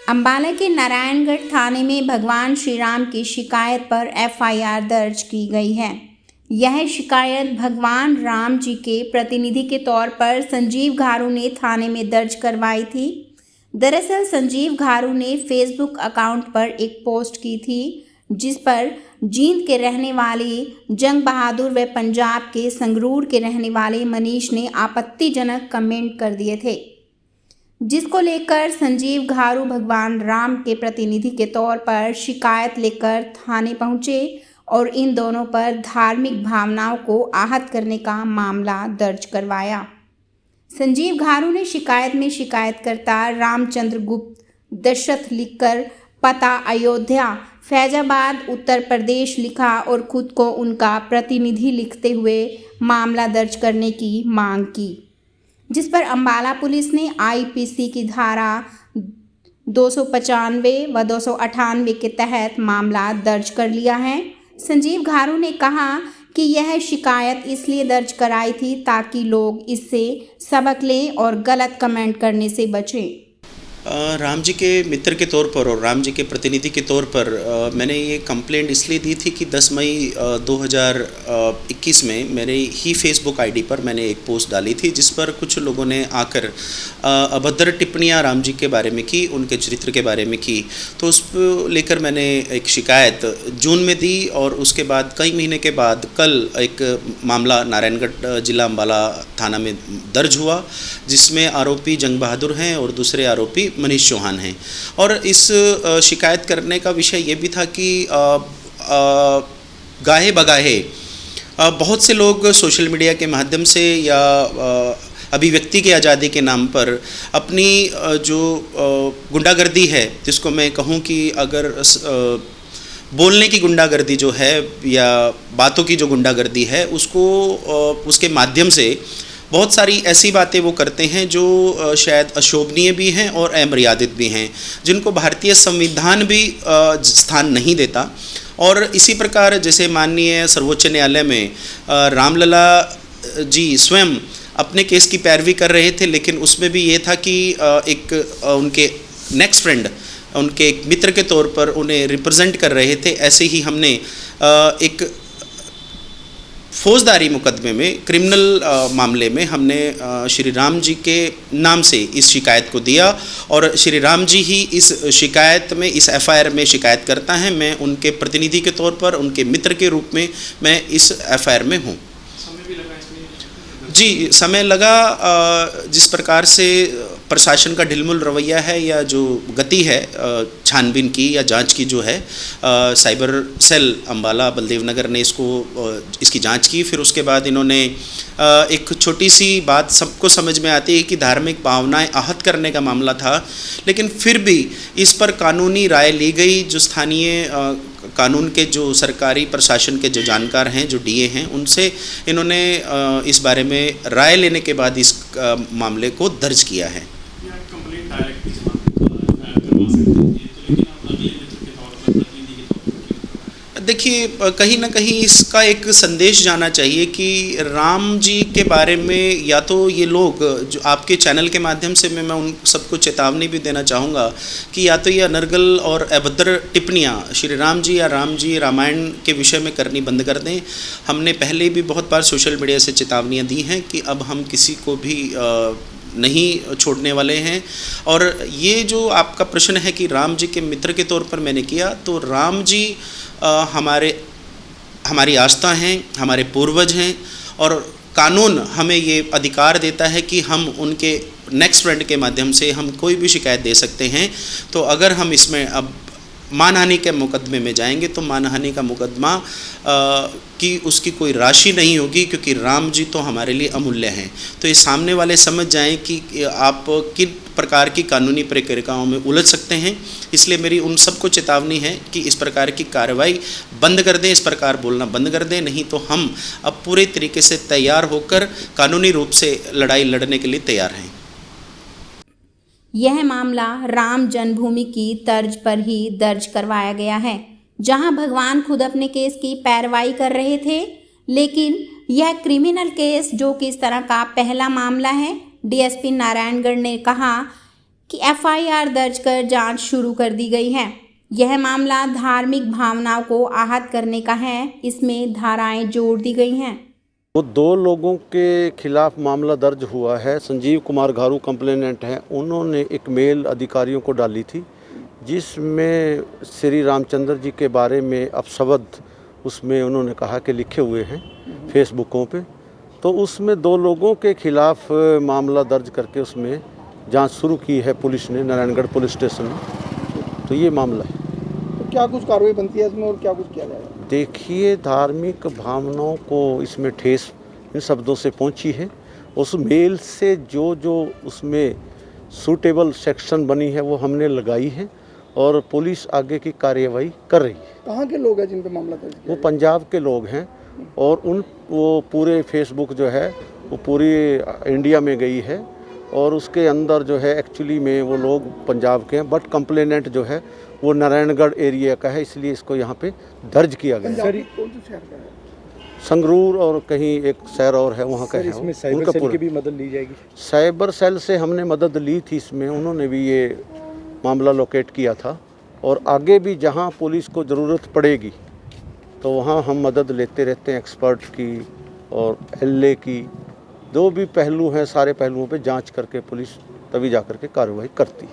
अंबाला के नारायणगढ़ थाने में भगवान श्री राम की शिकायत पर एफआईआर दर्ज की गई है। यह शिकायत भगवान राम जी के प्रतिनिधि के तौर पर संजीव घारू ने थाने में दर्ज करवाई थी। दरअसल संजीव घारू ने फेसबुक अकाउंट पर एक पोस्ट की थी जिस पर जींद के रहने वाले जंग बहादुर व पंजाब के संगरूर के रहने वाले मनीष ने आपत्तिजनक कमेंट कर दिए थे, जिसको लेकर संजीव घारू भगवान राम के प्रतिनिधि के तौर पर शिकायत लेकर थाने पहुंचे और इन दोनों पर धार्मिक भावनाओं को आहत करने का मामला दर्ज करवाया। संजीव घारू ने शिकायत में शिकायतकर्ता रामचंद्र गुप्त दशरथ लिखकर पता अयोध्या फैजाबाद उत्तर प्रदेश लिखा और खुद को उनका प्रतिनिधि लिखते हुए मामला दर्ज करने की मांग की, जिस पर अंबाला पुलिस ने आईपीसी की धारा 295 व 298 के तहत मामला दर्ज कर लिया है। संजीव घारू ने कहा कि यह शिकायत इसलिए दर्ज कराई थी ताकि लोग इससे सबक लें और गलत कमेंट करने से बचें। राम जी के मित्र के तौर पर और राम जी के प्रतिनिधि के तौर पर मैंने ये कंप्लेंट इसलिए दी थी कि 10 मई 2021 में मेरे ही फेसबुक आईडी पर मैंने एक पोस्ट डाली थी जिस पर कुछ लोगों ने आकर अभद्र टिप्पणियां राम जी के बारे में की, उनके चरित्र के बारे में की। तो उस लेकर मैंने एक शिकायत जून में दी और उसके बाद कई महीने के बाद कल एक मामला नारायणगढ़ जिला अम्बाला थाना में दर्ज हुआ, जिसमें आरोपी जंग बहादुर हैं और दूसरे आरोपी मनीष चौहान हैं। और इस शिकायत करने का विषय ये भी था कि गाहे बगाहे बहुत से लोग सोशल मीडिया के माध्यम से या अभिव्यक्ति की आज़ादी के नाम पर अपनी जो गुंडागर्दी है, जिसको मैं कहूँ कि अगर बोलने की गुंडागर्दी जो है या बातों की जो गुंडागर्दी है, उसको उसके माध्यम से बहुत सारी ऐसी बातें वो करते हैं जो शायद अशोभनीय भी हैं और अमर्यादित भी हैं, जिनको भारतीय संविधान भी स्थान नहीं देता। और इसी प्रकार जैसे माननीय सर्वोच्च न्यायालय में रामलला जी स्वयं अपने केस की पैरवी कर रहे थे, लेकिन उसमें भी ये था कि एक उनके नेक्स्ट फ्रेंड, उनके एक मित्र के तौर पर उन्हें रिप्रेजेंट कर रहे थे। ऐसे ही हमने एक फौजदारी मुकदमे में, क्रिमिनल मामले में हमने श्री राम जी के नाम से इस शिकायत को दिया और श्री राम जी ही इस शिकायत में, इस एफआईआर में शिकायत करता है। मैं उनके प्रतिनिधि के तौर पर, उनके मित्र के रूप में मैं इस एफआईआर में हूँ। जी, समय लगा। जिस प्रकार से प्रशासन का ढिलमुल रवैया है या जो गति है छानबीन की या जांच की जो है, साइबर सेल अम्बाला बलदेव नगर ने इसकी जांच की। फिर उसके बाद इन्होंने एक छोटी सी बात सबको समझ में आती है कि धार्मिक भावनाएं आहत करने का मामला था, लेकिन फिर भी इस पर कानूनी राय ली गई। जो स्थानीय कानून के जो सरकारी प्रशासन के जो जानकार हैं, जो डीए हैं, उनसे इन्होंने इस बारे में राय लेने के बाद इस मामले को दर्ज किया है। देखिए, कहीं ना कहीं इसका एक संदेश जाना चाहिए कि राम जी के बारे में या तो ये लोग जो आपके चैनल के माध्यम से मैं उन सबको चेतावनी भी देना चाहूँगा कि या तो ये अनर्गल और अभद्र टिप्पणियाँ श्री राम जी या राम जी रामायण के विषय में करनी बंद कर दें। हमने पहले भी बहुत बार सोशल मीडिया से चेतावनियाँ दी हैं कि अब हम किसी को भी नहीं छोड़ने वाले हैं। और ये जो आपका प्रश्न है कि राम जी के मित्र के तौर पर मैंने किया, तो राम जी हमारी आस्था हैं, हमारे पूर्वज हैं और कानून हमें ये अधिकार देता है कि हम उनके नेक्स्ट फ्रेंड के माध्यम से हम कोई भी शिकायत दे सकते हैं। तो अगर हम इसमें अब मानहानि के मुकदमे में जाएंगे तो मानहानि का मुकदमा की उसकी कोई राशि नहीं होगी, क्योंकि राम जी तो हमारे लिए अमूल्य हैं। तो ये सामने वाले समझ जाएं कि आप किन प्रकार की कानूनी प्रक्रियाओं में उलझ सकते हैं। इसलिए मेरी उन सबको चेतावनी है कि इस प्रकार की कार्रवाई बंद कर दें, इस प्रकार बोलना बंद कर दें, नहीं तो हम अब पूरे तरीके से तैयार होकर कानूनी रूप से लड़ाई लड़ने के लिए तैयार हैं। यह मामला राम जन्मभूमि की तर्ज पर ही दर्ज करवाया गया है, जहां भगवान खुद अपने केस की पैरवाई कर रहे थे। लेकिन यह क्रिमिनल केस जो कि इस तरह का पहला मामला है। डीएसपी नारायणगढ़ ने कहा कि एफआईआर दर्ज कर जांच शुरू कर दी गई है। यह मामला धार्मिक भावनाओं को आहत करने का है। इसमें धाराएं जोड़ दी गई हैं। वो 2 लोगों के खिलाफ मामला दर्ज हुआ है। संजीव कुमार घारू कंप्लेनेंट हैं। उन्होंने एक मेल अधिकारियों को डाली थी जिसमें श्री रामचंद्र जी के बारे में अपशब्द उसमें उन्होंने कहा कि लिखे हुए हैं फेसबुकों पे। तो उसमें 2 लोगों के खिलाफ मामला दर्ज करके उसमें जांच शुरू की है पुलिस ने, नारायणगढ़ पुलिस स्टेशन में। तो ये मामला है। तो क्या कुछ कार्रवाई बनती है इसमें और क्या कुछ किया जाएगा? देखिए, धार्मिक भावनाओं को इसमें ठेस इन शब्दों से पहुंची है। उस मेल से जो उसमें सूटेबल सेक्शन बनी है वो हमने लगाई है और पुलिस आगे की कार्यवाही कर रही है। कहाँ के लोग हैं जिन पे मामला दर्ज किया? वो पंजाब के लोग हैं और वो पूरे फेसबुक जो है वो पूरी इंडिया में गई है और उसके अंदर जो है एक्चुअली में वो लोग पंजाब के हैं, बट कंप्लेनेंट जो है वो नारायणगढ़ एरिया का है, इसलिए इसको यहाँ पे दर्ज किया गया। पंजाब के कौन से शहर का है? संगरूर और कहीं एक शहर और है वहाँ का है। इसमें साइबर सेल की भी मदद ली जाएगी? साइबर सेल से हमने मदद ली थी इसमें, उन्होंने भी ये मामला लोकेट किया था और आगे भी जहाँ पुलिस को ज़रूरत पड़ेगी तो वहाँ हम मदद लेते रहते हैं, एक्सपर्ट की और एलए की। जो भी पहलू हैं सारे पहलुओं पे जांच करके पुलिस तभी जा कर के कार्रवाई करती है।